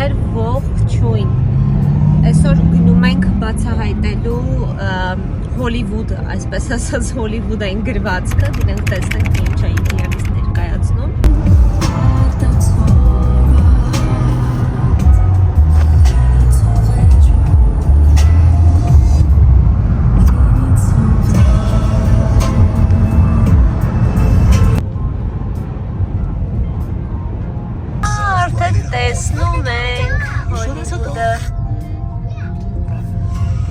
Սիրելիներ, ողջույն։ Այսօր գնում ենք բացահայտելու Հոլիվուդ, այսպես ասած Հոլիվուդային գրվածքը, գնանք տեսնենք ինչ է իրենից ներկայացնում։ Տեսնում ենք Հոլիվուդը,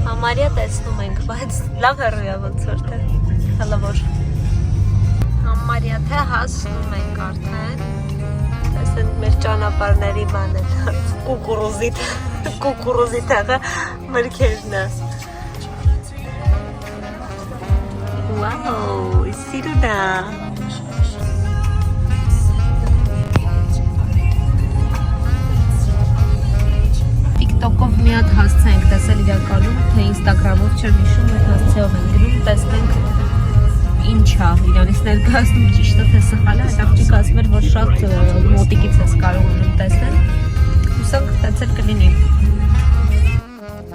համարյա տեսնում ենք, բայց լավ հեռու ոնց որ թե հլավոր համարյա թե հասնում ենք արդեն, տեսնենք մեր ճանապարհների բանը կուկուրուզի տեղը մրգերն է։ Վաու, սիրուն է։ TikTok-ով մի հատ հասցե ենք տեսել իրականում, թե Instagram-ով չէր հիշում, այդ հասցեով ենք գնում, տեսնենք ինչ է իրանից ներկայացնում, ճիշտը թե սխալ է, այդ աղջիկը ասում էր, որ շատ մոտիկից ես կարող ունում տեսնել, հուսանք տենց էլ կլինի։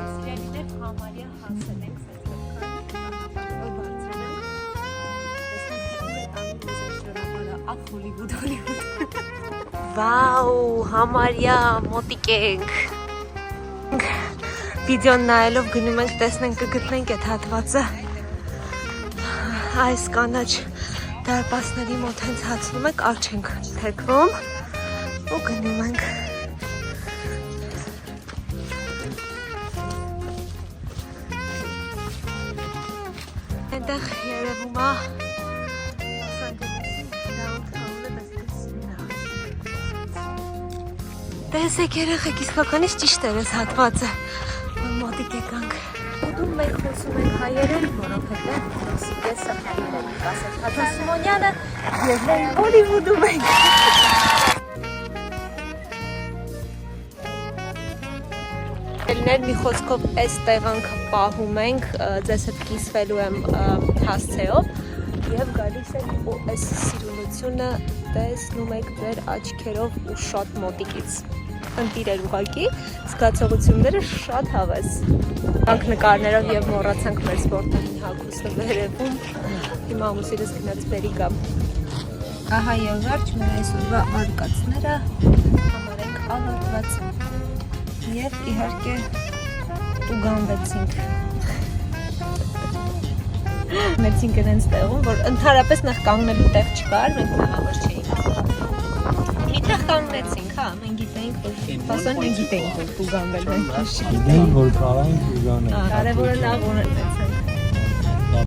Սիրելիներ, համարյա հասել ենք, Հոլիվուդ։ Վաու, համարյա մոտիկ ենք։ Վիդեոն նայելով գնում ենք, տեսնենք կգտնենք այդ հատվածը, այս կանաչ դարպասների մոտ հենց հացնում ենք, արջ ենք թեքվում ու գնում ենք։ Այնտեղ երևում է տեսեք երեխեք, իսկականից ճիշտ էր այս հատվածը, մոտիկ եկանք։ Ուդում մենք խոսում ենք հայերեն, որովհետև եսը հայերեն կասել Հատասիմոնյանը և մենք Հոլիվուդում ենք։ Սիրելիներ, մի խոսքով այս տեղանքը պահում ենք, ձեզ հետ կիսվելու եմ հասցեով և գալիս ենք ու այս սիրունությունը տեսնում եք ձեր աչքերով ու շատ մոտիկից։ Ընտիրեր ուղակի, զգացողությունները շատ հավես։ Կանք նկարներով և մոռացանք մեր սպորտային հագուստը վերևում, հիմա ամուսիրս գնաց բերի գամ։ Ահա և վերջ մեր այսօրվա արկածները համարենք ավարտված և իհարկե ուգանվեցինք։ Մեցինք իրենց տեղում, որ ընդհանրապես նախ կանգնելու տեղ չկար, մենք մեղավոր չէինք։ Միտեղ կանգնեցինք, հա, մենք գիտեինք, որ պասոն մենք գիտեինք, որ ուգանվել ենք։ Գիտեինք, որ կարող ենք ուգանել։ Կարևորը լավ ունեցեց։